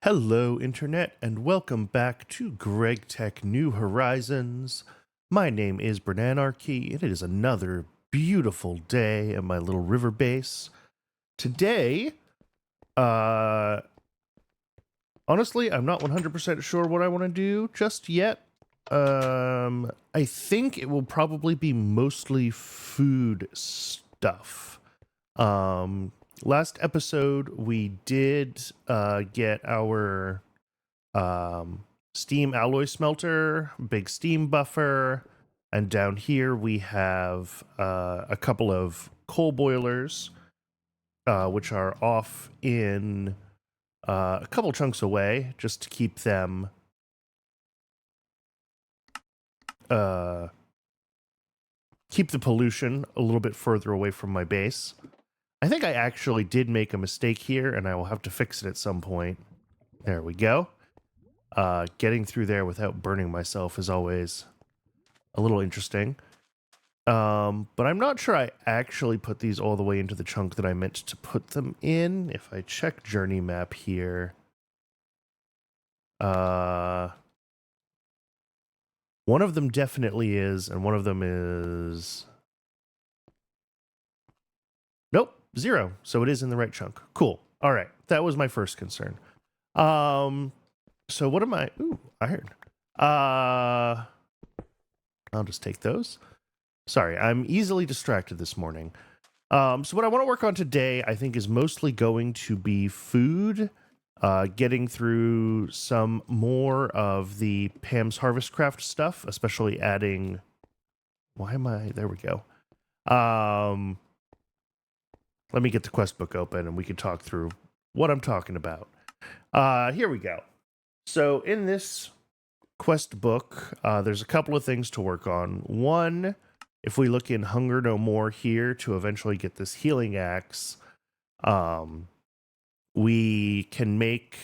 Hello, Internet, and welcome back to GregTech New Horizons. My name is Bernanarchy, and it is another beautiful day at my little river base. Today, honestly, I'm not 100% sure what I want to do just yet. I think it will probably be mostly food stuff. Last episode, we did get our steam alloy smelter, big steam buffer, and down here we have a couple of coal boilers, which are off in a couple chunks away, just to keep them keep the pollution a little bit further away from my base. I think I actually did make a mistake here, and I will have to fix it at some point. There we go. Getting through there without burning myself is always a little interesting. But I'm not sure I actually put these all the way into the chunk that I meant to put them in. If I check journey map here, one of them definitely is, and one of them is... Nope, 0. So it is in the right chunk. Cool. All right. That was my first concern. So what am I... Ooh, iron. I'll just take those. Sorry, I'm easily distracted this morning. So what I want to work on today, I think, is mostly going to be food, getting through some more of the Pam's Harvest Craft stuff, especially adding... Why am I... There we go. Let me get the quest book open and we can talk through what I'm talking about. Here we go. So in this quest book, there's a couple of things to work on. One, if we look in Hunger No More here to eventually get this healing axe, we can make,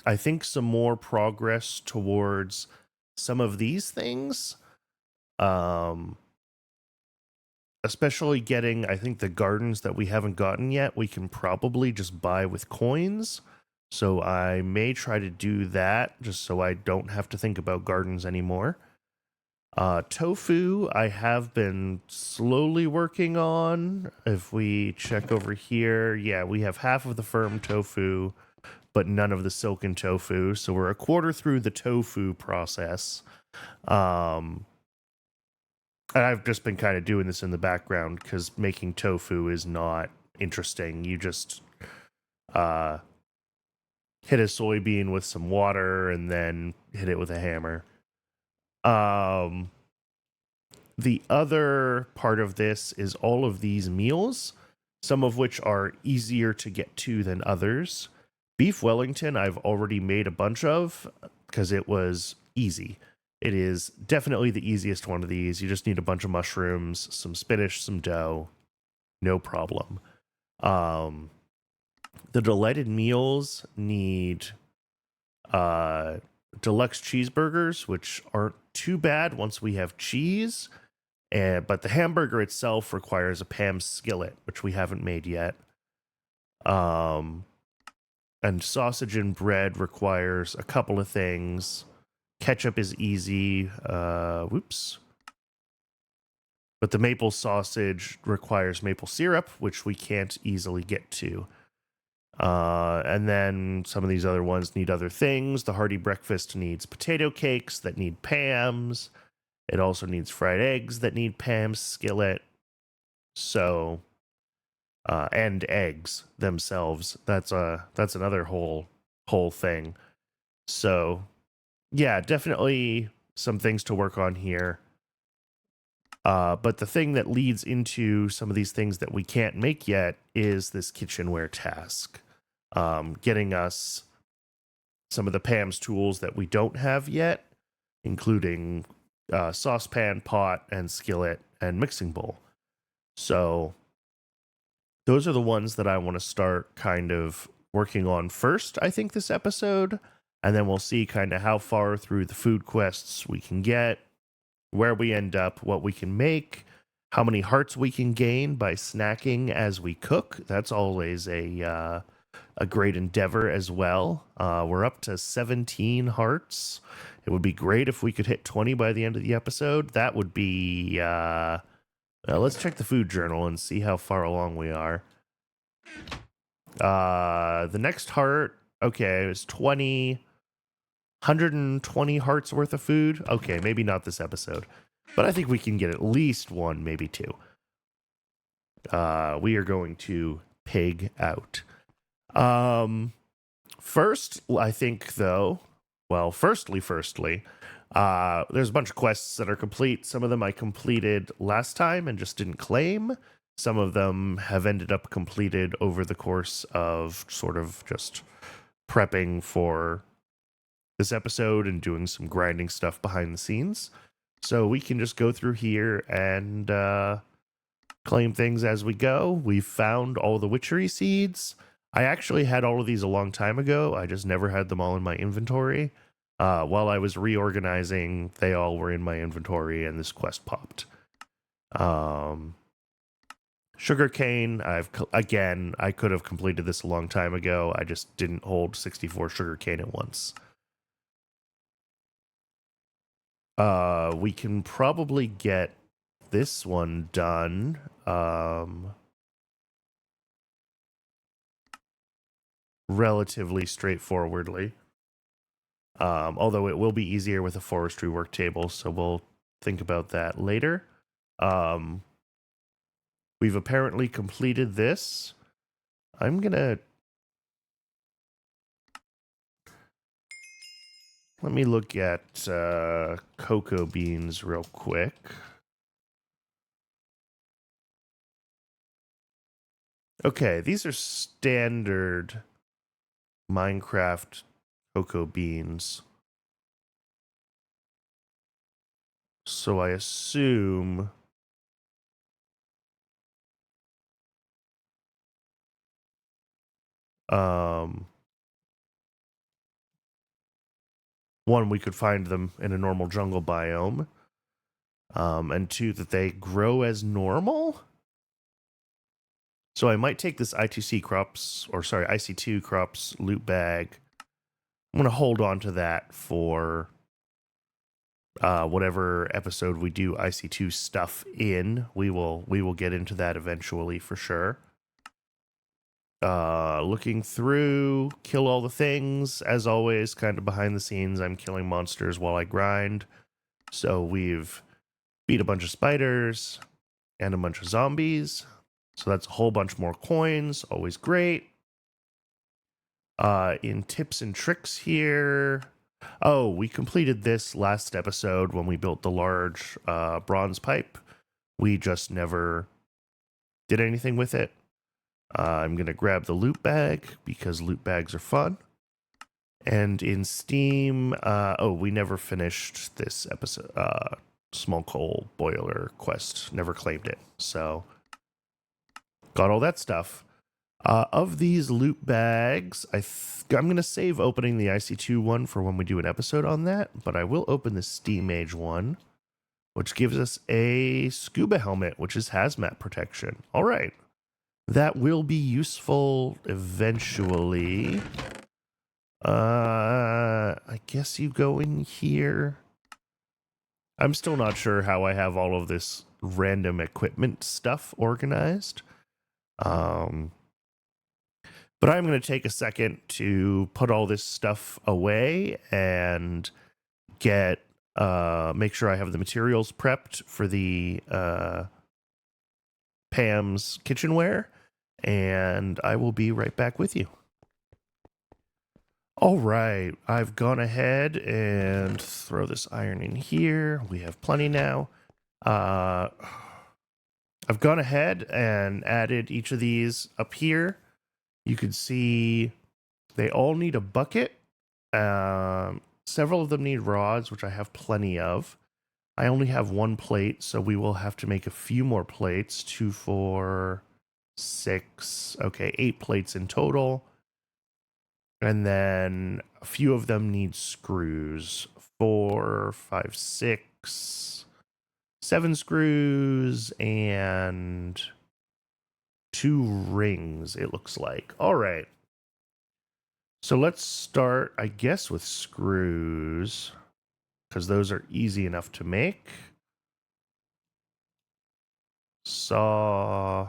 I think, some more progress towards some of these things. Especially getting, I think, the gardens that we haven't gotten yet, we can probably just buy with coins. So I may try to do that just so I don't have to think about gardens anymore. Tofu, I have been slowly working on. If we check over here, yeah, we have half of the firm tofu, but none of the silken tofu. So we're a quarter through the tofu process. And I've just been kind of doing this in the background because making tofu is not interesting. You just hit a soybean with some water and then hit it with a hammer. The other part of this is all of these meals, some of which are easier to get to than others. Beef Wellington I've already made a bunch of because it was easy. It is definitely the easiest one of these. You just need a bunch of mushrooms, some spinach, some dough. No problem. The delighted meals need deluxe cheeseburgers, which aren't too bad once we have cheese. But the hamburger itself requires a Pam's skillet, which we haven't made yet. And sausage and bread requires a couple of things. Ketchup is easy. Whoops. But the maple sausage requires maple syrup, which we can't easily get to. And then some of these other ones need other things. The hearty breakfast needs potato cakes that need Pam's. It also needs fried eggs that need Pam's skillet. So, and eggs themselves. That's another whole thing. So, yeah, definitely some things to work on here. But the thing that leads into some of these things that we can't make yet is this kitchenware task. Getting us some of the Pam's tools that we don't have yet, including saucepan, pot, and skillet, and mixing bowl. So those are the ones that I want to start kind of working on first, I think, this episode. And then we'll see kind of how far through the food quests we can get, where we end up, what we can make, how many hearts we can gain by snacking as we cook. That's always a a great endeavor as well. We're up to 17 hearts. It would be great if we could hit 20 by the end of the episode. That would be... let's check the food journal and see how far along we are. The next heart, okay, it's 120 hearts worth of food. Okay, maybe not this episode, but I think we can get at least one, maybe two. We are going to pig out. First, I think though, well, firstly, there's a bunch of quests that are complete. Some of them I completed last time and just didn't claim. Some of them have ended up completed over the course of sort of just prepping for this episode and doing some grinding stuff behind the scenes. So we can just go through here and claim things as we go. We've found all the witchery seeds. I actually had all of these a long time ago. I just never had them all in my inventory. While I was reorganizing, they all were in my inventory and this quest popped. Sugarcane, I could have completed this a long time ago. I just didn't hold 64 sugarcane at once. We can probably get this one done. Relatively straightforwardly. Although it will be easier with a forestry work table, so we'll think about that later. We've apparently completed this. I'm gonna... Let me look at cocoa beans real quick. Okay, these are standard Minecraft cocoa beans. So I assume... one, we could find them in a normal jungle biome. And two, that they grow as normal. So I might take this ITC crops, or sorry, IC2 crops loot bag. I'm going to hold on to that for whatever episode we do IC2 stuff in. We will get into that eventually for sure. Looking through, kill all the things. As always, kind of behind the scenes, I'm killing monsters while I grind. So we've beat a bunch of spiders and a bunch of zombies. So that's a whole bunch more coins. Always great. In tips and tricks here. Oh, we completed this last episode when we built the large bronze pipe. We just never did anything with it. I'm going to grab the loot bag because loot bags are fun. And in Steam, we never finished this episode. Small coal boiler quest. Never claimed it. So, got all that stuff. Of these loot bags, I'm going to save opening the IC2 one for when we do an episode on that. But I will open the Steam Age one, which gives us a scuba helmet, which is hazmat protection. All right. That will be useful eventually. I guess you go in here. I'm still not sure how I have all of this random equipment stuff organized. But I'm going to take a second to put all this stuff away and make sure I have the materials prepped for the Pam's kitchenware. And I will be right back with you. All right, I've gone ahead and throw this iron in here. We have plenty now. I've gone ahead and added each of these up here. You can see they all need a bucket. Several of them need rods, which I have plenty of. I only have one plate, so we will have to make a few more plates. 2, 4... 6, okay, 8 plates in total. And then a few of them need screws. 4, 5, 6, 7 screws and 2 rings, it looks like. All right. So let's start, I guess, with screws, because those are easy enough to make. Saw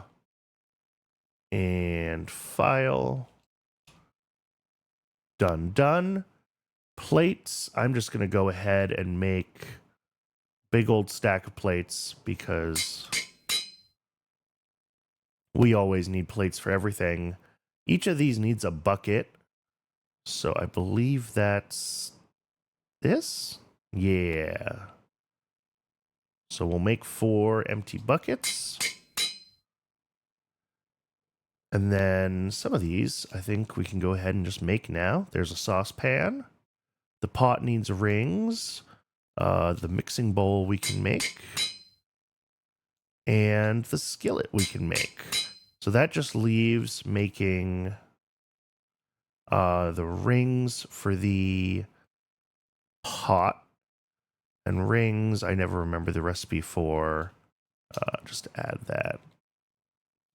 and file. Done, done. Plates, I'm just going to go ahead and make big old stack of plates because we always need plates for everything. Each of these needs a bucket. So I believe that's this. Yeah. So we'll make 4 empty buckets. And then some of these, I think we can go ahead and just make now. There's a saucepan. The pot needs rings. The mixing bowl we can make. And the skillet we can make. So that just leaves making the rings for the pot. And rings, I never remember the recipe for. Just add that.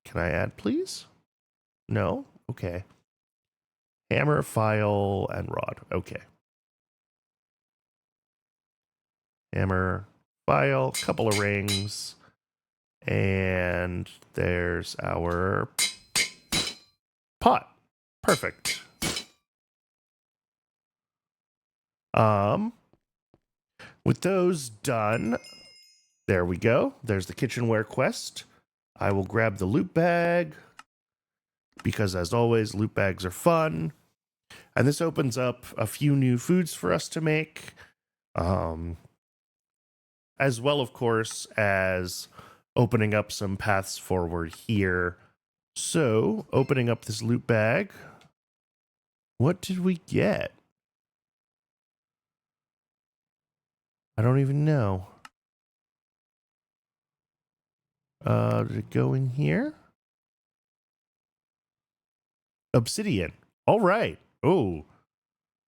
Can I add, please? No? Okay. Hammer, file, and rod. Okay. Hammer, file, couple of rings. And there's our pot. Perfect. With those done, there we go. There's the kitchenware quest. I will grab the loot bag because, as always, loot bags are fun. And this opens up a few new foods for us to make, as well, of course, as opening up some paths forward here. So, opening up this loot bag, what did we get? I don't even know. Did it go in here? Obsidian. All right. Oh,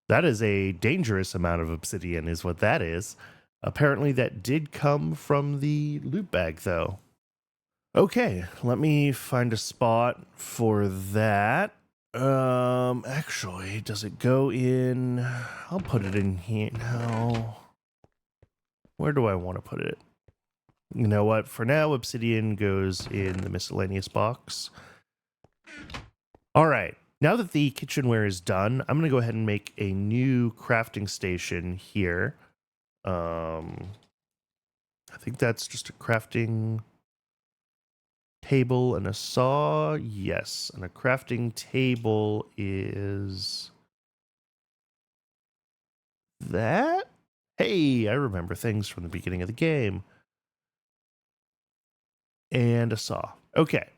that is a dangerous amount of obsidian is what that is. Apparently that did come from the loot bag, though. Okay, let me find a spot for that. Actually, does it go in? I'll put it in here. No. Where do I want to put it? You know what? For now, obsidian goes in the miscellaneous box. All right. Now that the kitchenware is done, I'm going to go ahead and make a new crafting station here. I think that's just a crafting table and a saw. Yes, and a crafting table is that. Hey, I remember things from the beginning of the game. And a saw. Okay.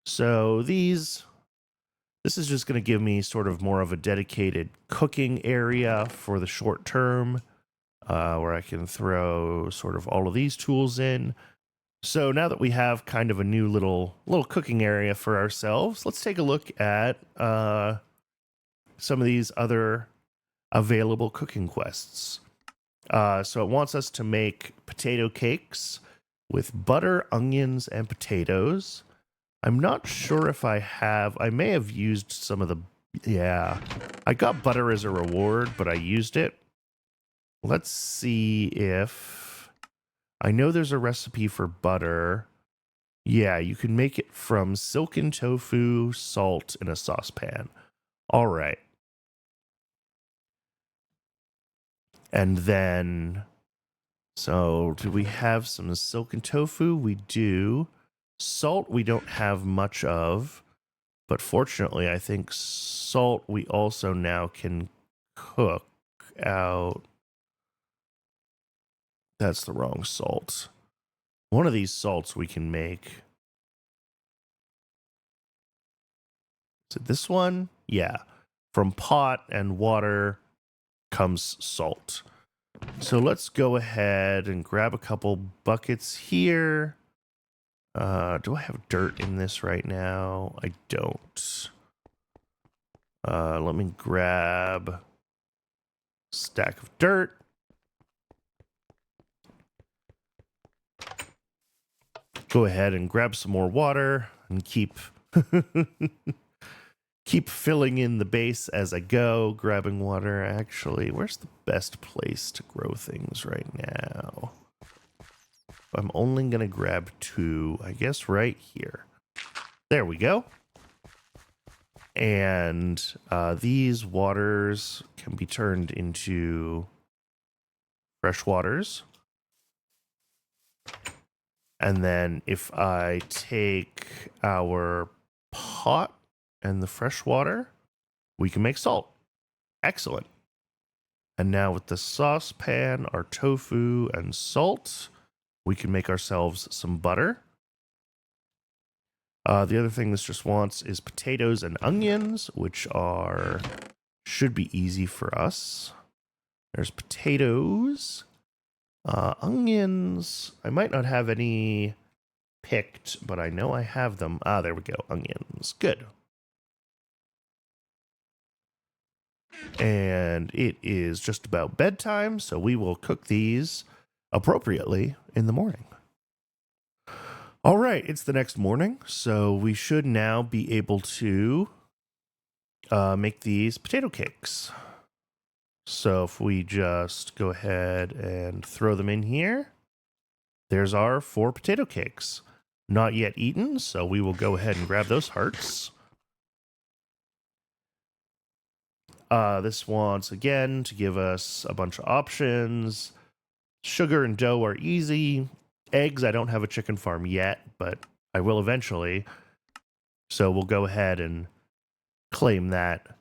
So this is just going to give me sort of more of a dedicated cooking area for the short term, where I can throw sort of all of these tools in. So now that we have kind of a new little cooking area for ourselves, let's take a look at some of these other available cooking quests. So it wants us to make potato cakes with butter, onions, and potatoes. I'm not sure if I may have used some of the, yeah, I got butter as a reward, but I used it. Let's see if, I know there's a recipe for butter. Yeah, you can make it from silken tofu, salt, in a saucepan. All right. And then, so do we have some silken tofu? We do. Salt we don't have much of, but fortunately I think salt we also now can cook out. That's the wrong salt. One of these salts we can make. Is it this one? Yeah. From pot and water comes salt. So let's go ahead and grab a couple buckets here. Do I have dirt in this right now? I don't. Let me grab a stack of dirt. Go ahead and grab some more water and keep keep filling in the base as I go, grabbing water. Actually, where's the best place to grow things right now? I'm only going to grab 2, I guess right here. There we go. And these waters can be turned into fresh waters. And then if I take our pot and the fresh water, we can make salt. Excellent. And now with the saucepan, our tofu and salt, we can make ourselves some butter. The other thing this just wants is potatoes and onions, which should be easy for us. There's potatoes. Onions, I might not have any picked, but I know I have them. There we go, onions. Good. And it is just about bedtime, so we will cook these appropriately in the morning. All right, it's the next morning, so we should now be able to make these potato cakes. So if we just go ahead and throw them in here, there's our 4 potato cakes. Not yet eaten, so we will go ahead and grab those hearts. This wants, again, to give us a bunch of options. Sugar and dough are easy. Eggs, I don't have a chicken farm yet, but I will eventually. So we'll go ahead and claim that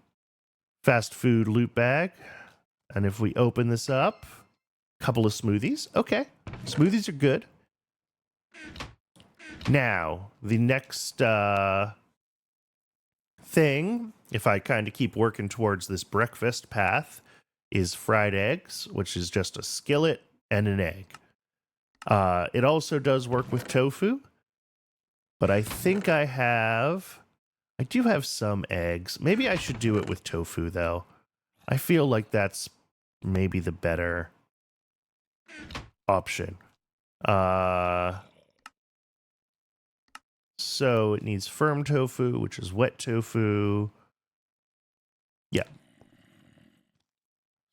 fast food loot bag. And if we open this up, a couple of smoothies. Okay, smoothies are good. Now, the next thing, if I kind of keep working towards this breakfast path, is fried eggs, which is just a skillet and an egg. It also does work with tofu, but I think I do have some eggs. Maybe I should do it with tofu, though. I feel like that's maybe the better option. So it needs firm tofu, which is wet tofu. Yeah.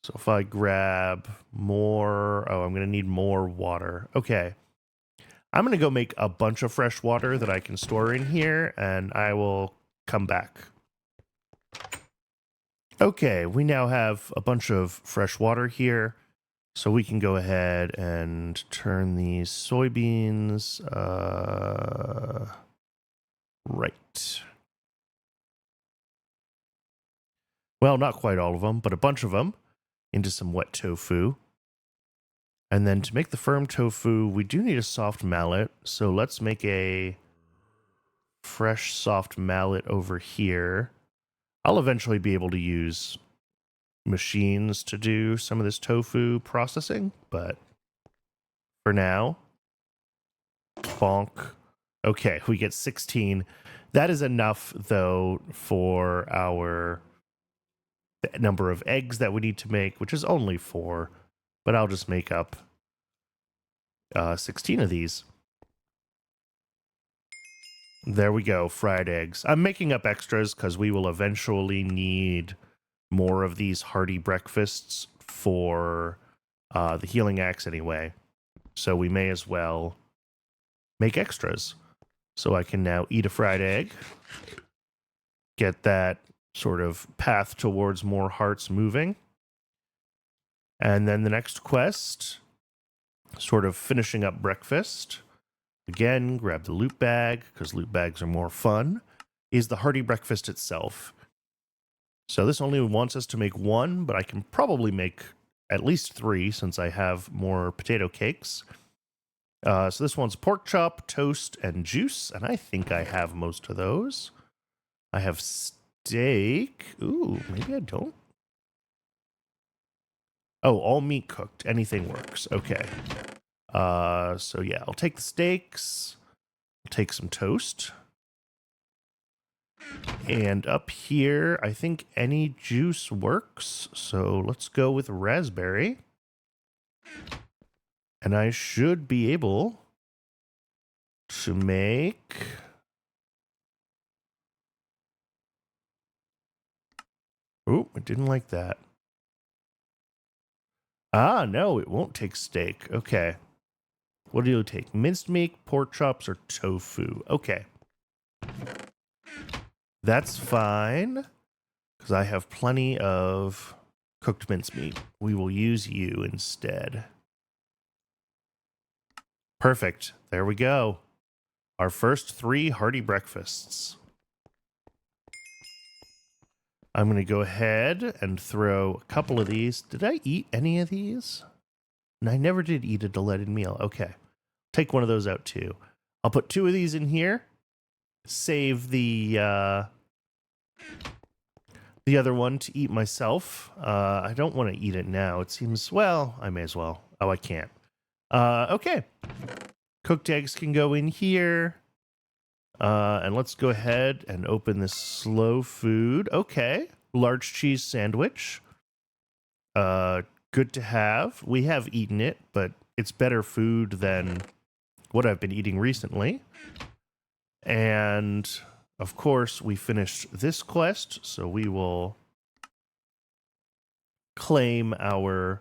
So if I grab more, I'm going to need more water. Okay. I'm going to go make a bunch of fresh water that I can store in here, and I will come back. Okay, we now have a bunch of fresh water here, so we can go ahead and turn these soybeans, right. Well, not quite all of them, but a bunch of them into some wet tofu. And then to make the firm tofu, we do need a soft mallet. So let's make a fresh soft mallet over here. I'll eventually be able to use machines to do some of this tofu processing, but for now, bonk. Okay, we get 16. That is enough, though, for our number of eggs that we need to make, which is only 4, but I'll just make up 16 of these. There we go, fried eggs. I'm making up extras because we will eventually need more of these hearty breakfasts for the healing axe anyway. So we may as well make extras. So I can now eat a fried egg, get that sort of path towards more hearts moving. And then the next quest, sort of finishing up breakfast. Again, grab the loot bag, because loot bags are more fun, is the hearty breakfast itself. So this only wants us to make 1, but I can probably make at least 3 since I have more potato cakes. So this one's pork chop, toast, and juice, and I think I have most of those. I have steak. Ooh, maybe I don't. Oh, all meat cooked. Anything works. Okay. So yeah, I'll take the steaks. I'll take some toast. And up here, I think any juice works. So let's go with raspberry. And I should be able to make Oh, I didn't like that. Ah, no, it won't take steak. Okay. What do you take? Minced meat, pork chops, or tofu? Okay. That's fine, because I have plenty of cooked mincemeat. We will use you instead. Perfect. There we go. Our first 3 hearty breakfasts. I'm going to go ahead and throw a couple of these. Did I eat any of these? I never did eat a deleted meal. Okay. Take one of those out too. I'll put 2 of these in here. Save the other one to eat myself. I don't want to eat it now. It seems, well, I may as well. Oh, I can't. Okay. Cooked eggs can go in here. And let's go ahead and open this slow food. Okay. Large cheese sandwich. Good to have. We have eaten it, but it's better food than what I've been eating recently. And of course, we finished this quest, so we will claim our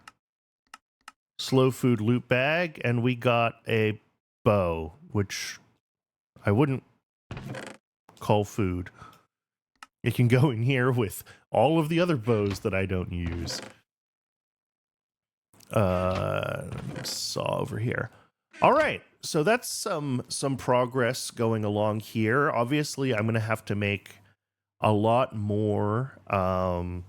slow food loot bag, and we got a bow, which I wouldn't call food. It can go in here with all of the other bows that I don't use. Saw over here. All right, so that's some progress going along here. Obviously, I'm going to have to make a lot more of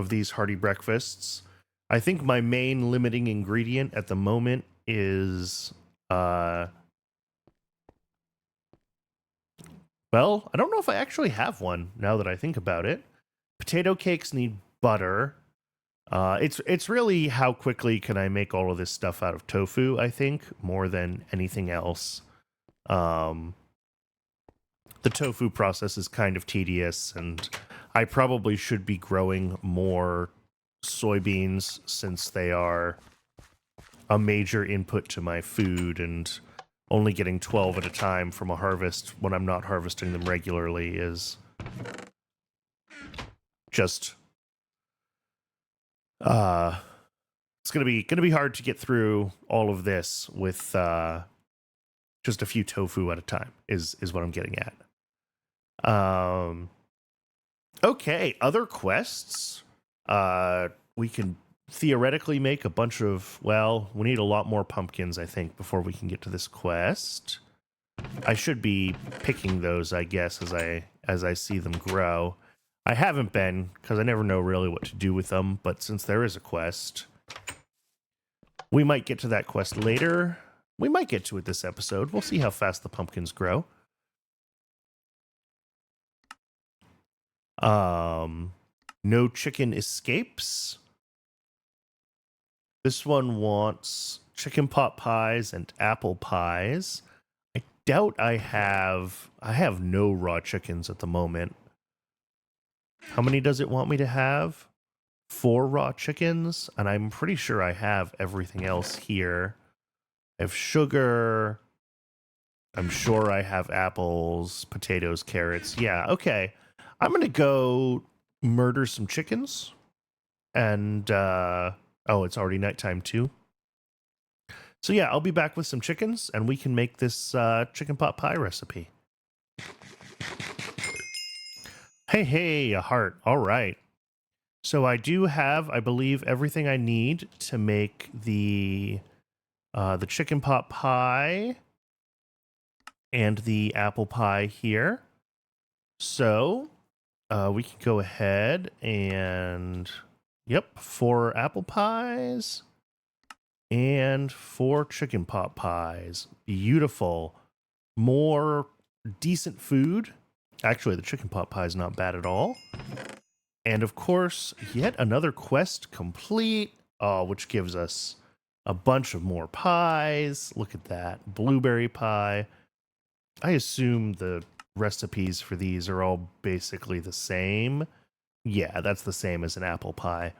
these hearty breakfasts. I think my main limiting ingredient at the moment is well, I don't know if I actually have one now that I think about it. Potato cakes need butter. It's really how quickly can I make all of this stuff out of tofu, I think, more than anything else. The tofu process is kind of tedious, and I probably should be growing more soybeans since they are a major input to my food, and only getting 12 at a time from a harvest when I'm not harvesting them regularly is just it's gonna be hard to get through all of this with just a few tofu at a time is what I'm getting at. Okay, other quests. We can theoretically make a bunch of, well, we need a lot more pumpkins, I think, before we can get to this quest. I should be picking those, I guess, as I see them grow. I haven't been, because I never know really what to do with them, but since there is a quest, we might get to that quest later. We might get to it this episode. We'll see how fast the pumpkins grow. No chicken escapes. This one wants chicken pot pies and apple pies. I doubt I have no raw chickens at the moment. How many does it want me to have? 4 raw chickens, and I'm pretty sure I have everything else here. I have sugar. I'm sure I have apples, potatoes, carrots. Yeah, okay. I'm going to go murder some chickens. And, oh, it's already nighttime too. So yeah, I'll be back with some chickens, and we can make this chicken pot pie recipe. Hey, a heart. All right. So I do have, I believe, everything I need to make the chicken pot pie and the apple pie here. So we can go ahead and, yep, 4 apple pies and 4 chicken pot pies. Beautiful. More decent food. Actually, the chicken pot pie is not bad at all. And of course, yet another quest complete, which gives us a bunch of more pies. Look at that. Blueberry pie. I assume the recipes for these are all basically the same. Yeah, that's the same as an apple pie.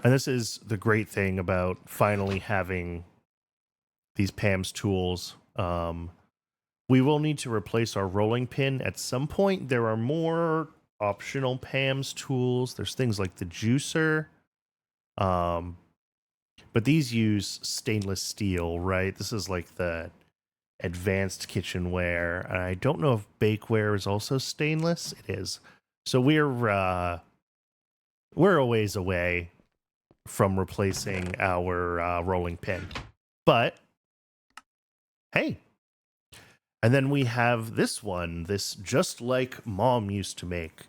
And this is the great thing about finally having these Pam's tools. We will need to replace our rolling pin at some point. There are more optional Pam's tools. There's things like the juicer. But these use stainless steel, right? This is like the advanced kitchenware. And I don't know if bakeware is also stainless. It is. So we're a ways away from replacing our rolling pin. But hey. And then we have this one, this just like Mom used to make,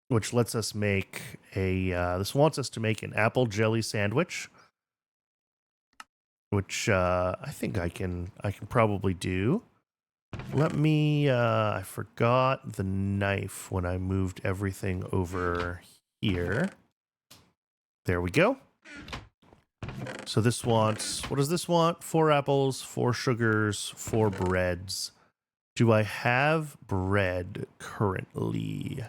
which lets us make a, this wants us to make an apple jelly sandwich, which I think I can probably do. Let me, I forgot the knife when I moved everything over here. There we go. So this wants, what does this want? 4 apples, 4 sugars, 4 breads. Do I have bread currently?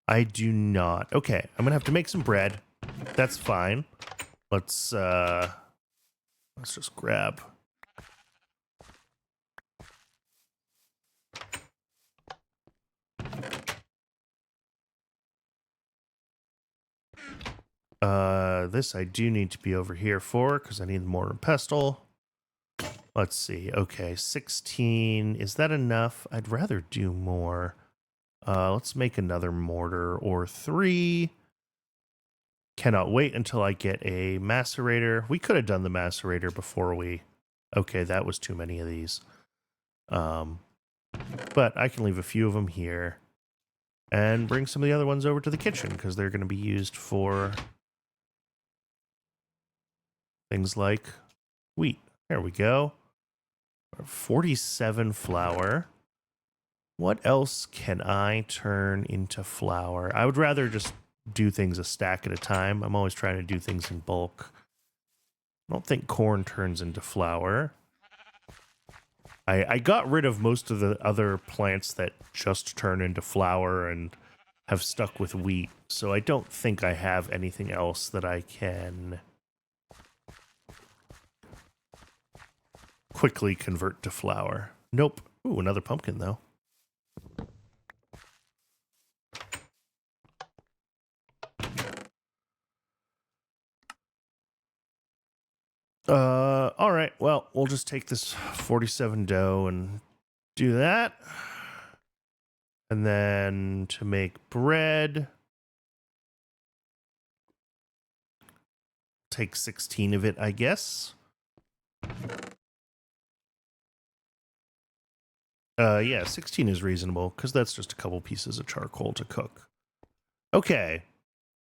I do not. Okay, I'm gonna have to make some bread. That's fine. Let's just grab. This I do need to be over here for because I need mortar and pestle. Let's see. Okay, 16. Is that enough? I'd rather do more. Let's make another mortar or 3. Cannot wait until I get a macerator. We could have done the macerator before we... Okay, that was too many of these. But I can leave a few of them here and bring some of the other ones over to the kitchen because they're going to be used for things like wheat. There we go. 47 flour. What else can I turn into flour? I would rather just do things a stack at a time. I'm always trying to do things in bulk. I don't think corn turns into flour. I got rid of most of the other plants that just turn into flour and have stuck with wheat. So I don't think I have anything else that I can quickly convert to flour. Nope. Ooh, another pumpkin though. All right. Well, we'll just take this 47 dough and do that. And then to make bread, take 16 of it, I guess. Yeah, 16 is reasonable because that's just a couple pieces of charcoal to cook. Okay.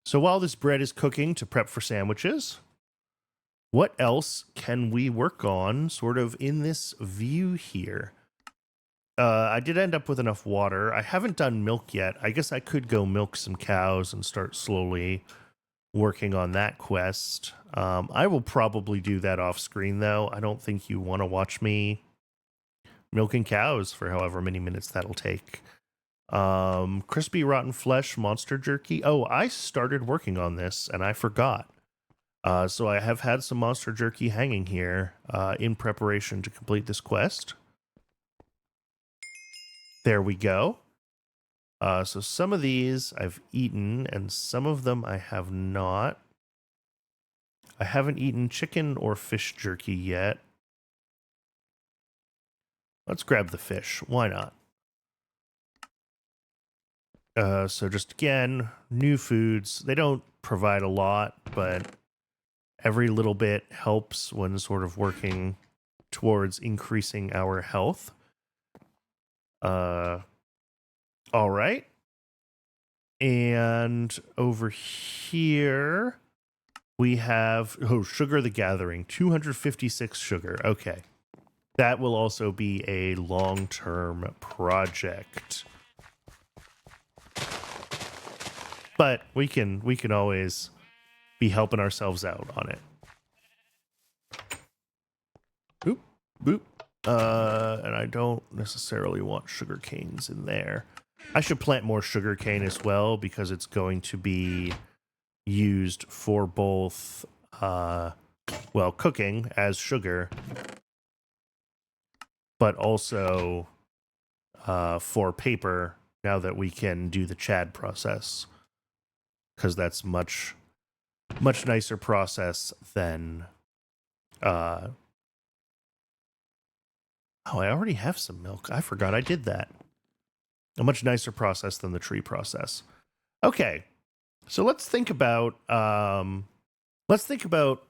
So while this bread is cooking to prep for sandwiches, what else can we work on sort of in this view here? I did end up with enough water. I haven't done milk yet. I guess I could go milk some cows and start slowly working on that quest. I will probably do that off screen though. I don't think you want to watch me milking cows for however many minutes that'll take. Crispy rotten flesh monster jerky. Oh, I started working on this and I forgot. So I have had some monster jerky hanging here in preparation to complete this quest. There we go. So some of these I've eaten and some of them I have not. I haven't eaten chicken or fish jerky yet. Let's grab the fish. Why not? So just again, new foods. They don't provide a lot, but every little bit helps when sort of working towards increasing our health. All right. And over here, we have, Sugar the Gathering, 256 sugar. Okay. That will also be a long-term project. But we can always be helping ourselves out on it. Oop, boop. And I don't necessarily want sugar canes in there. I should plant more sugar cane as well because it's going to be used for both, cooking as sugar but also for paper now that we can do the Chad process, because that's much nicer process than oh, I already have some milk. I forgot I did that. A much nicer process than the tree process. Okay, so let's think about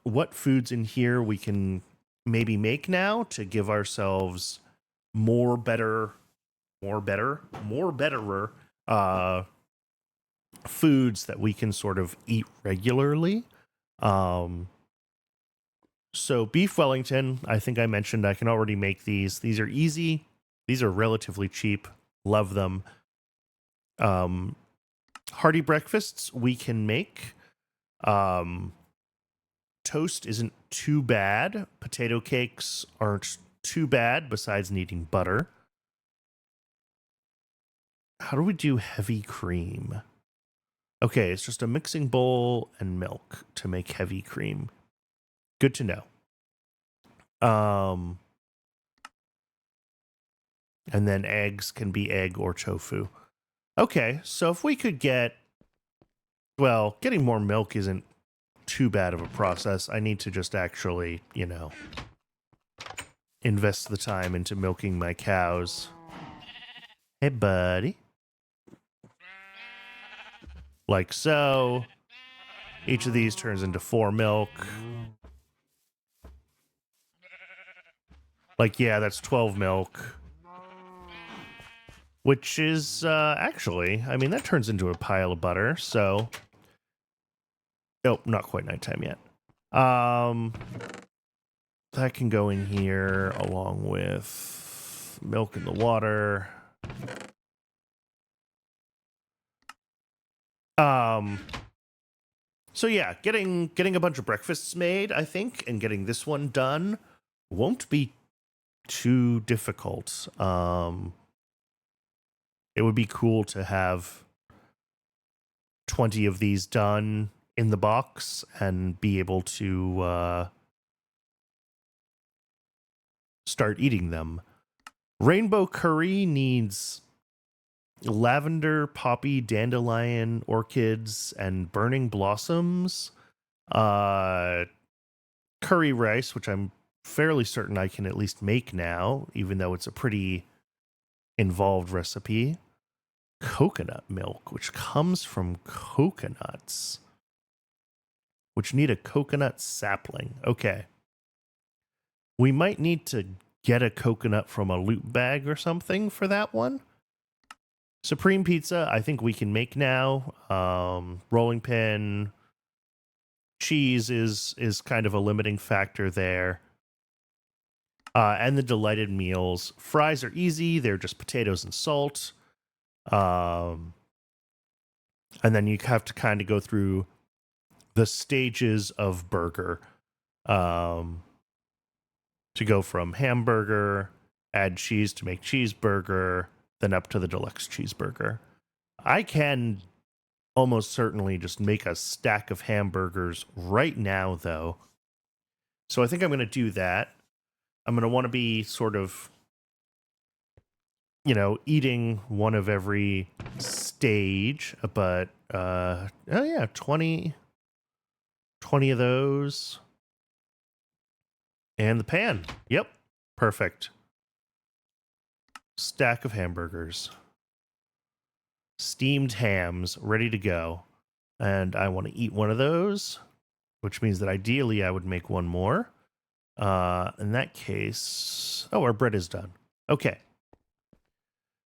what foods in here we can maybe make now to give ourselves betterer foods that we can sort of eat regularly. So beef Wellington, I think I mentioned I can already make these. These are easy. These are relatively cheap. Love them. Hearty breakfasts we can make. Toast isn't too bad. Potato cakes aren't too bad, besides needing butter. How do we do heavy cream? Okay, it's just a mixing bowl and milk to make heavy cream. Good to know. And then eggs can be egg or tofu. Okay, so if we could getting more milk isn't too bad of a process. I need to just actually, invest the time into milking my cows. Hey, buddy. Like so. Each of these turns into 4 milk. Like, yeah, that's 12 milk. Which is, actually, I mean, that turns into a pile of butter, so... Nope, not quite nighttime yet. That can go in here along with milk in the water. So yeah, getting a bunch of breakfasts made, I think, and getting this one done won't be too difficult. It would be cool to have 20 of these done in the box and be able to start eating them. Rainbow curry needs lavender, poppy, dandelion, orchids, and burning blossoms. Curry rice, which I'm fairly certain I can at least make now, even though it's a pretty involved recipe. Coconut milk, which comes from coconuts, which need a coconut sapling. Okay. We might need to get a coconut from a loot bag or something for that one. Supreme pizza, I think we can make now. Rolling pin. Cheese is kind of a limiting factor there. And the delighted meals. Fries are easy. They're just potatoes and salt. And then you have to kind of go through the stages of burger. To go from hamburger, add cheese to make cheeseburger, then up to the deluxe cheeseburger. I can almost certainly just make a stack of hamburgers right now, though. So I think I'm going to do that. I'm going to want to be sort of, eating one of every stage, but, 20 of those. And the pan. Yep. Perfect. Stack of hamburgers. Steamed hams ready to go. And I want to eat one of those, which means that ideally I would make one more. In that case... Oh, our bread is done. Okay.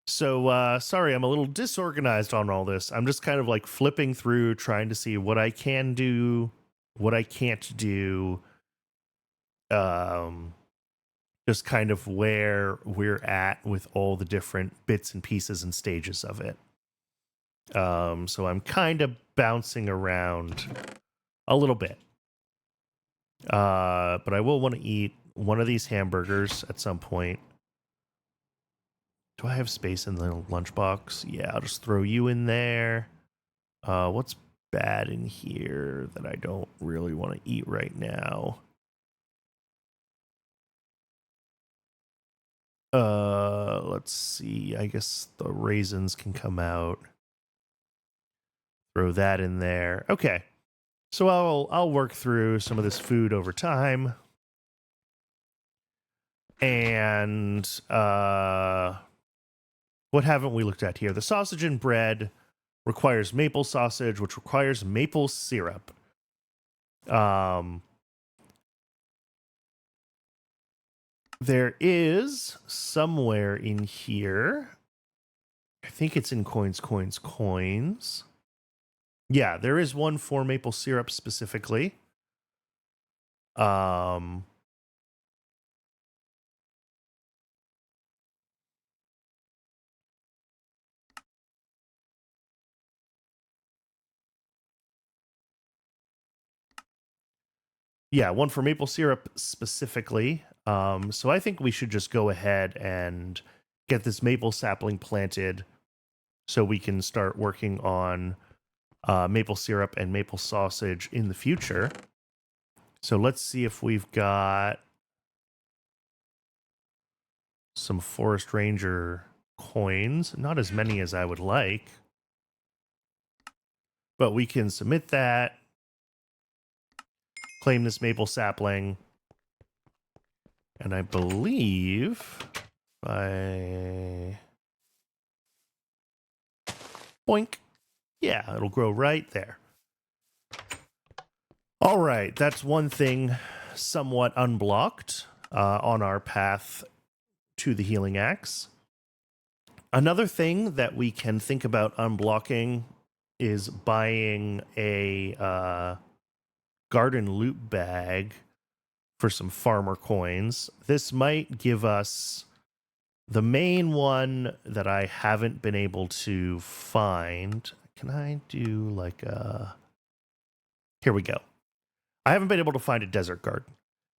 So, sorry, I'm a little disorganized on all this. I'm just kind of like flipping through, trying to see what I can do, what I can't do. Just kind of where we're at with all the different bits and pieces and stages of it. So I'm kind of bouncing around a little bit. But I will want to eat one of these hamburgers at some point. Do I have space in the lunchbox? Yeah, I'll just throw you in there. What's bad in here that I don't really want to eat right now? Let's see. I guess the raisins can come out. Throw that in there. Okay. So I'll work through some of this food over time. And what haven't we looked at here? The sausage and bread requires maple sausage, which requires maple syrup. There is somewhere in here. I think it's in coins. Yeah, there is one for maple syrup specifically. Yeah, one for maple syrup specifically. So I think we should just go ahead and get this maple sapling planted so we can start working on maple syrup and maple sausage in the future. So let's see if we've got some Forest Ranger coins. Not as many as I would like, but we can submit that, claim this maple sapling, and I believe boink. Yeah, it'll grow right there. All right, that's one thing somewhat unblocked on our path to the healing axe. Another thing that we can think about unblocking is buying a garden loot bag for some farmer coins. This might give us the main one that I haven't been able to find. Can I do like a... Here we go. I haven't been able to find a desert garden.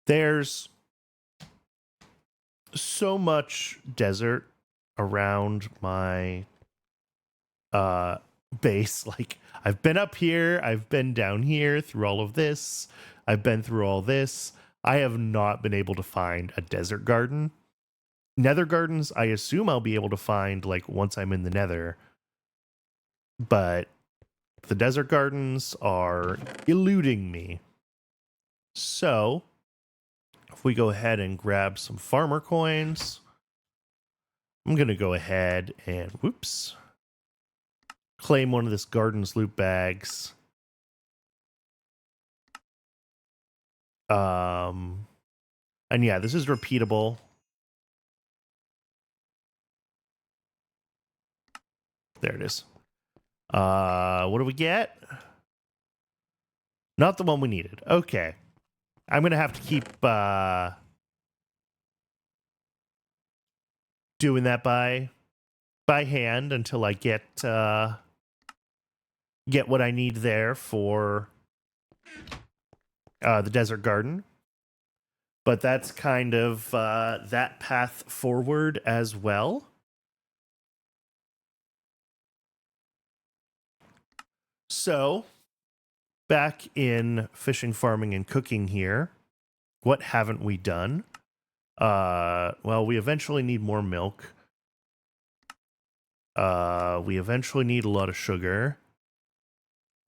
There's so much desert around my base. Like, I've been up here, I've been down here through all of this, I've been through all this. I have not been able to find a desert garden. Nether gardens, I assume I'll be able to find like once I'm in the nether, but the desert gardens are eluding me. So if we go ahead and grab some farmer coins, I'm going to go ahead and claim one of this garden's loot bags. And yeah, this is repeatable. There it is. What do we get? Not the one we needed. Okay. I'm going to have to keep doing that by hand until I get what I need there for the desert garden. But that's kind of that path forward as well. So, back in fishing, farming, and cooking here, what haven't we done? Well, we eventually need more milk. We eventually need a lot of sugar.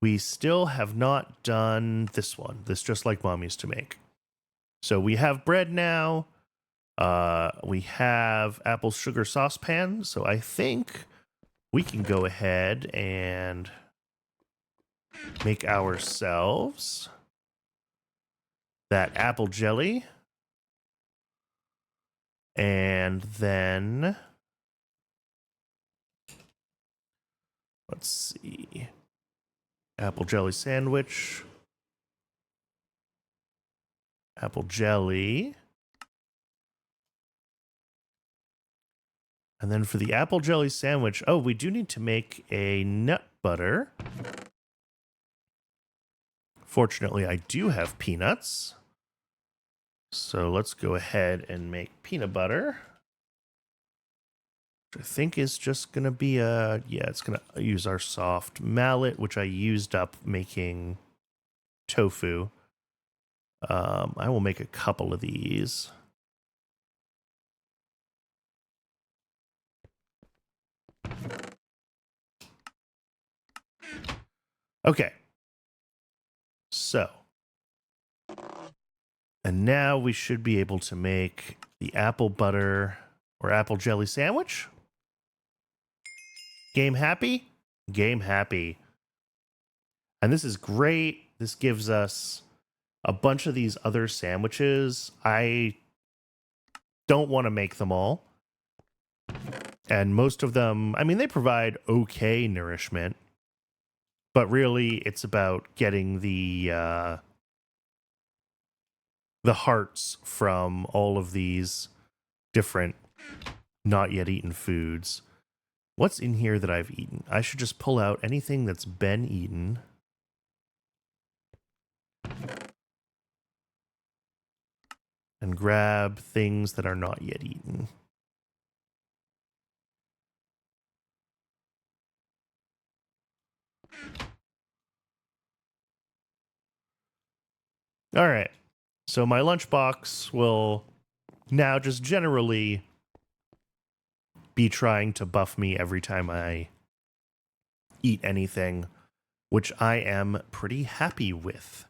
We still have not done this one. This Just Like Mom used to make. So we have bread now. We have apple sugar saucepan. So I think we can go ahead and make ourselves that apple jelly. And then let's see. Apple jelly sandwich. Apple jelly. And then for the apple jelly sandwich, oh, we do need to make a nut butter. Fortunately, I do have peanuts. So let's go ahead and make peanut butter. Which I think is just going to be a... Yeah, it's going to use our soft mallet, which I used up making tofu. I will make a couple of these. Okay. So. And now we should be able to make the apple butter or apple jelly sandwich. Game happy? Game happy. And this is great. This gives us a bunch of these other sandwiches. I don't want to make them all. And most of them, I mean, they provide okay nourishment. But really, it's about getting the hearts from all of these different not yet eaten foods. What's in here that I've eaten? I should just pull out anything that's been eaten. And grab things that are not yet eaten. All right. So my lunchbox will now just generally be trying to buff me every time I eat anything, which I am pretty happy with.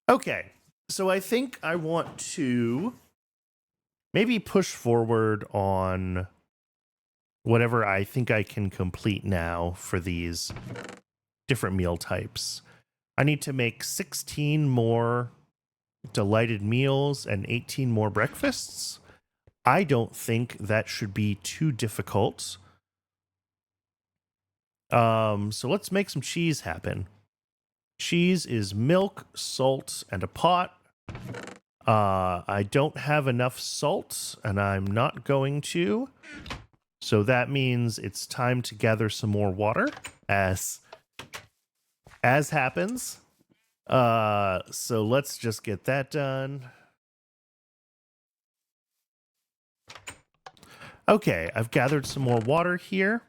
Okay. So I think I want to maybe push forward on whatever I think I can complete now for these different meal types. I need to make 16 more delighted meals and 18 more breakfasts. I don't think that should be too difficult. So let's make some cheese happen. Cheese is milk, salt, and a pot. I don't have enough salt, and I'm not going to. So that means it's time to gather some more water, as happens. So let's just get that done. Okay, I've gathered some more water here.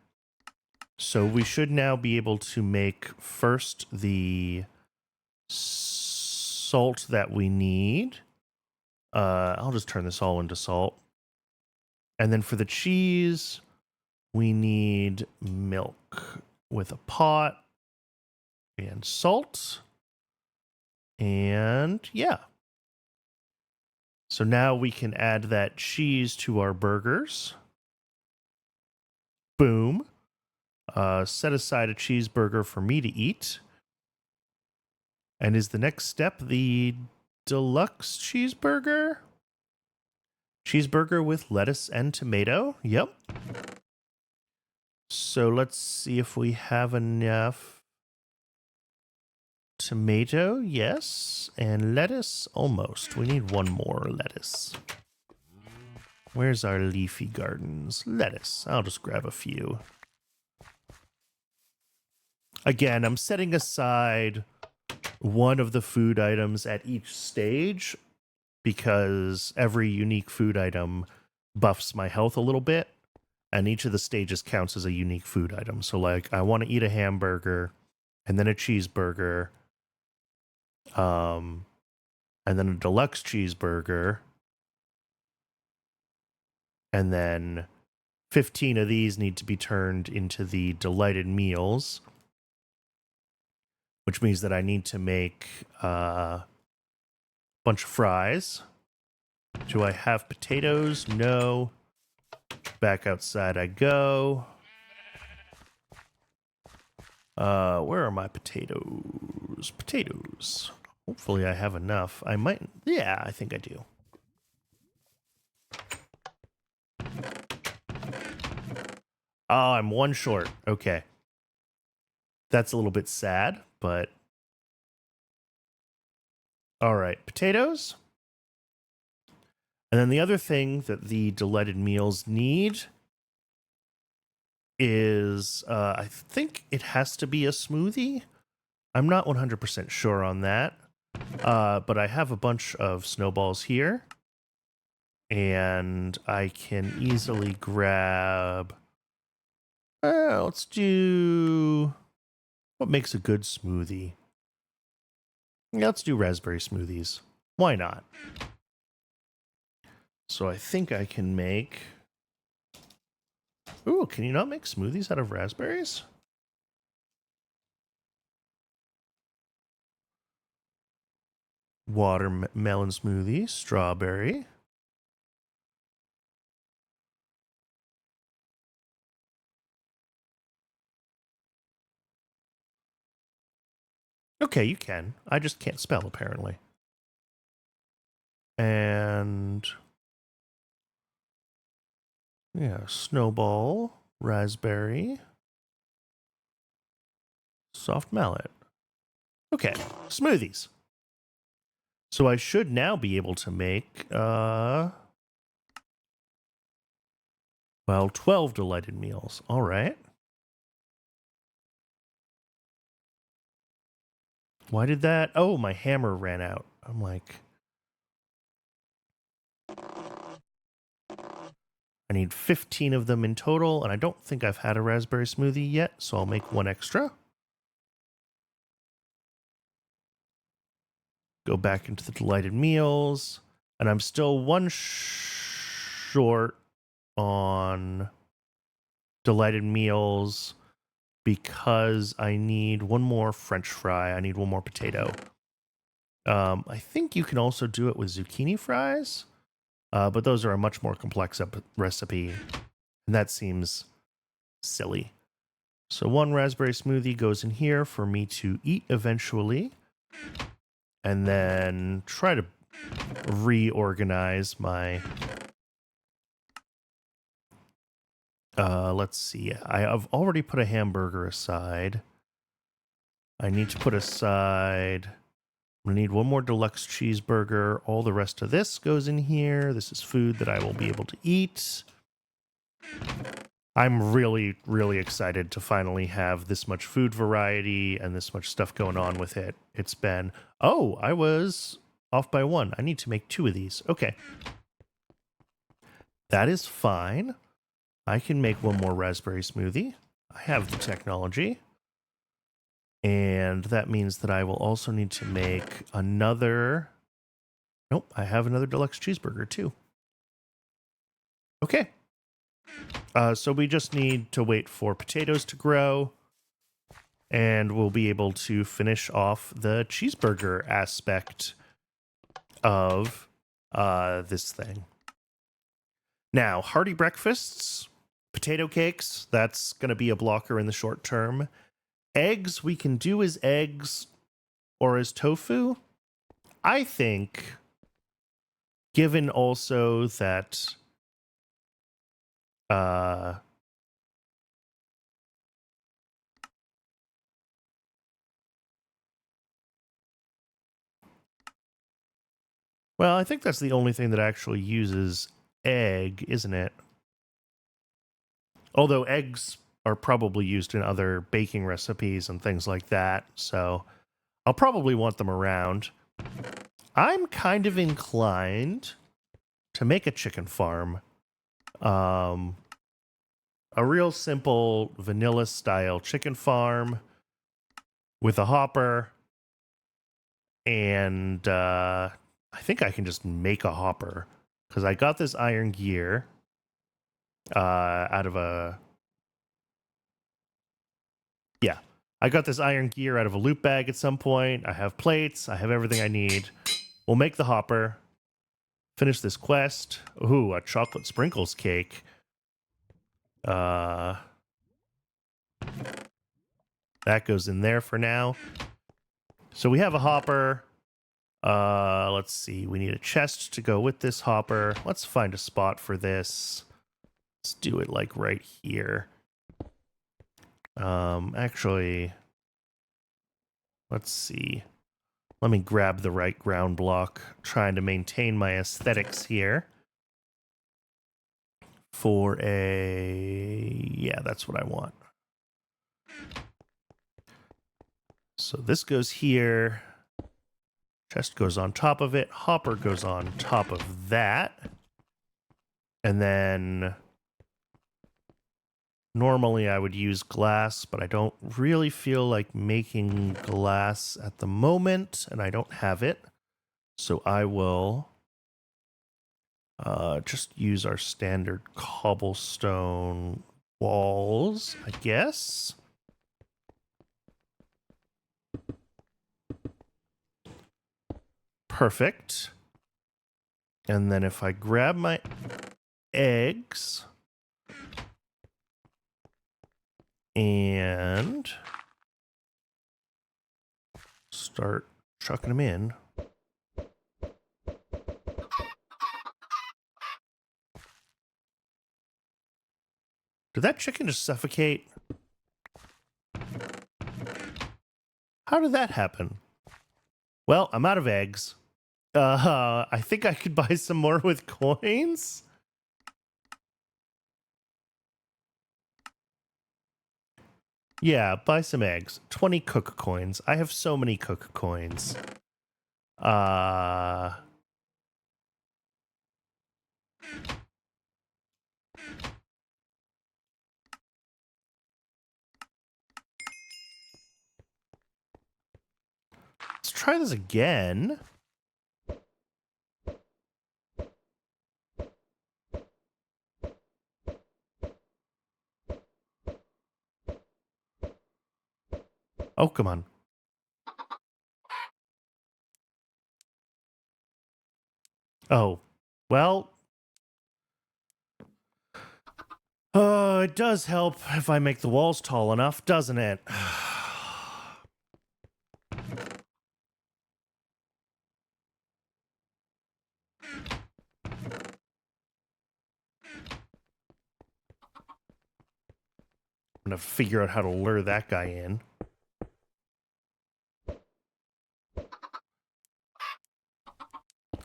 So we should now be able to make first the salt that we need. I'll just turn this all into salt. And then for the cheese, we need milk with a pot and salt. And yeah. So now we can add that cheese to our burgers. Boom. Set aside a cheeseburger for me to eat. And is the next step the deluxe cheeseburger? Cheeseburger with lettuce and tomato. Yep. So let's see if we have enough. Tomato, yes. And lettuce, almost. We need one more lettuce. Where's our leafy gardens? Lettuce. I'll just grab a few. Again, I'm setting aside one of the food items at each stage because every unique food item buffs my health a little bit, and each of the stages counts as a unique food item. So like I want to eat a hamburger and then a cheeseburger, and then a deluxe cheeseburger, and then 15 of these need to be turned into the delighted meals, which means that I need to make a bunch of fries. Do I have potatoes? No. Back outside I go. Where are my potatoes? Potatoes. Hopefully I have enough. I might. Yeah, I think I do. Oh, I'm one short. Okay. That's a little bit sad, but... All right, potatoes. And then the other thing that the delighted meals need is, I think it has to be a smoothie. I'm not 100% sure on that. But I have a bunch of snowballs here. And I can easily grab... let's do... What makes a good smoothie? Yeah, let's do raspberry smoothies. Why not? So I think I can make... Ooh, can you not make smoothies out of raspberries? watermelon smoothie, strawberry. Okay, you can. I just can't spell, apparently. And yeah, snowball, raspberry, soft mallet. Okay, smoothies. So I should now be able to make, well, 12 delighted meals. All right. Why did that? Oh, my hammer ran out. I'm like, I need 15 of them in total, and I don't think I've had a raspberry smoothie yet, so I'll make one extra. Go back into the delighted meals, and I'm still one short on delighted meals because I need one more French fry. I need one more potato. I think you can also do it with zucchini fries, but those are a much more complex recipe, and that seems silly. So one raspberry smoothie goes in here for me to eat eventually, and then try to reorganize my... let's see. I've already put a hamburger aside. I need to put aside... I'm going to need one more deluxe cheeseburger. All the rest of this goes in here. This is food that I will be able to eat. I'm really, really excited to finally have this much food variety and this much stuff going on with it. It's been... Oh, I was off by one. I need to make 2 of these. Okay. That is fine. I can make one more raspberry smoothie. I have the technology. And that means that I will also need to make another... Nope, I have another deluxe cheeseburger too. Okay. So we just need to wait for potatoes to grow, and we'll be able to finish off the cheeseburger aspect of this thing. Now, hearty breakfasts, potato cakes, that's going to be a blocker in the short term. Eggs, we can do as eggs or as tofu. I think, given also that well, I think that's the only thing that actually uses egg, isn't it? Although eggs are probably used in other baking recipes and things like that, so I'll probably want them around. I'm kind of inclined to make a chicken farm. A real simple vanilla-style chicken farm with a hopper, and I think I can just make a hopper, because I got this iron gear out of a... Yeah, I got this iron gear out of a loot bag at some point. I have plates. I have everything I need. We'll make the hopper. Finish this quest. Ooh, a chocolate sprinkles cake. That goes in there for now. So we have a hopper. Let's see. We need a chest to go with this hopper. Let's find a spot for this. Let's do it like right here. Actually, let's see. Let me grab the right ground block. Trying to maintain my aesthetics here. For a... Yeah, that's what I want. So this goes here. Chest goes on top of it. Hopper goes on top of that. And then... Normally I would use glass, but I don't really feel like making glass at the moment, and I don't have it. So I will just use our standard cobblestone walls, I guess. Perfect. And then if I grab my eggs and start chucking them in. Did that chicken just suffocate? How did that happen? Well, I'm out of eggs. I think I could buy some more with coins. Yeah, buy some eggs. 20 cook coins. I have so many cook coins. Let's try this again. Oh, come on. Oh, well. It does help if I make the walls tall enough, doesn't it? I'm gonna figure out how to lure that guy in.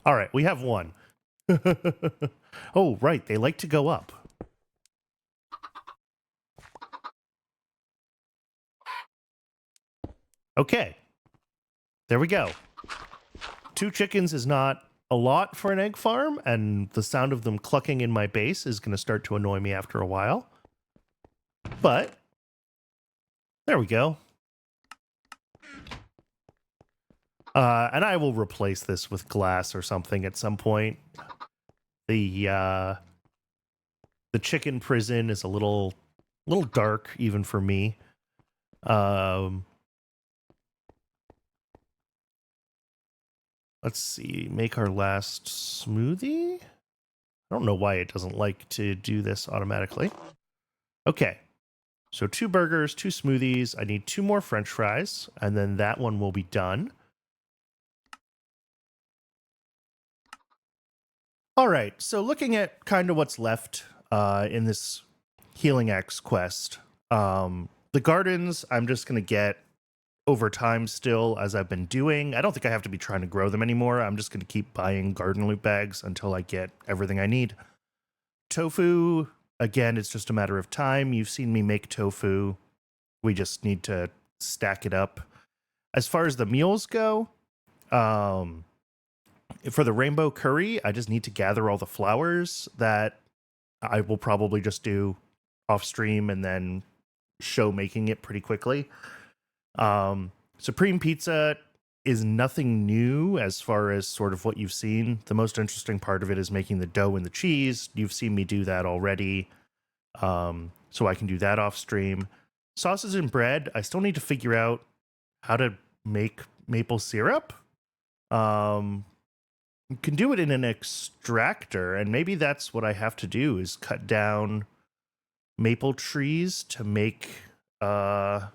All right, we have one. Oh, right, they like to go up. Okay, there we go. 2 chickens is not a lot for an egg farm, and the sound of them clucking in my base is going to start to annoy me after a while. But there we go. And I will replace this with glass or something at some point. The chicken prison is a little dark even for me. Let's see, make our last smoothie. I don't know why it doesn't like to do this automatically. Okay, so 2 burgers, 2 smoothies. I need 2 more French fries, and then that one will be done. All right, so looking at kind of what's left in this Healing Axe quest, the gardens I'm just going to get over time still, as I've been doing. I don't think I have to be trying to grow them anymore. I'm just going to keep buying garden loot bags until I get everything I need. Tofu, again, it's just a matter of time. You've seen me make tofu. We just need to stack it up. As far as the meals go, for the rainbow curry, I just need to gather all the flowers that I will probably just do off stream and then show making it pretty quickly. Supreme pizza is nothing new as far as sort of what you've seen. The most interesting part of it is making the dough and the cheese. You've seen me do that already. So I can do that off stream. Sausage and bread, I still need to figure out how to make maple syrup. You can do it in an extractor, and maybe that's what I have to do, is cut down maple trees to make to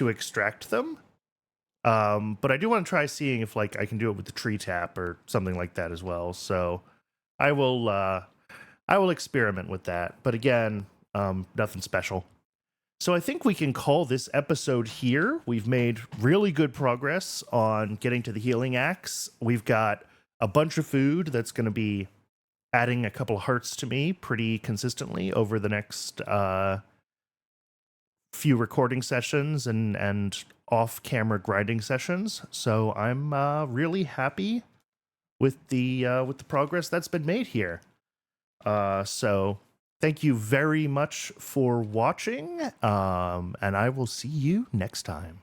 extract them. But I do want to try seeing if like I can do it with the tree tap or something like that as well. So I will experiment with that. But again, nothing special. So I think we can call this episode here. We've made really good progress on getting to the Healing Axe. We've got a bunch of food that's going to be adding a couple hearts to me pretty consistently over the next few recording sessions and off-camera grinding sessions. So I'm really happy with the progress that's been made here. So thank you very much for watching, and I will see you next time.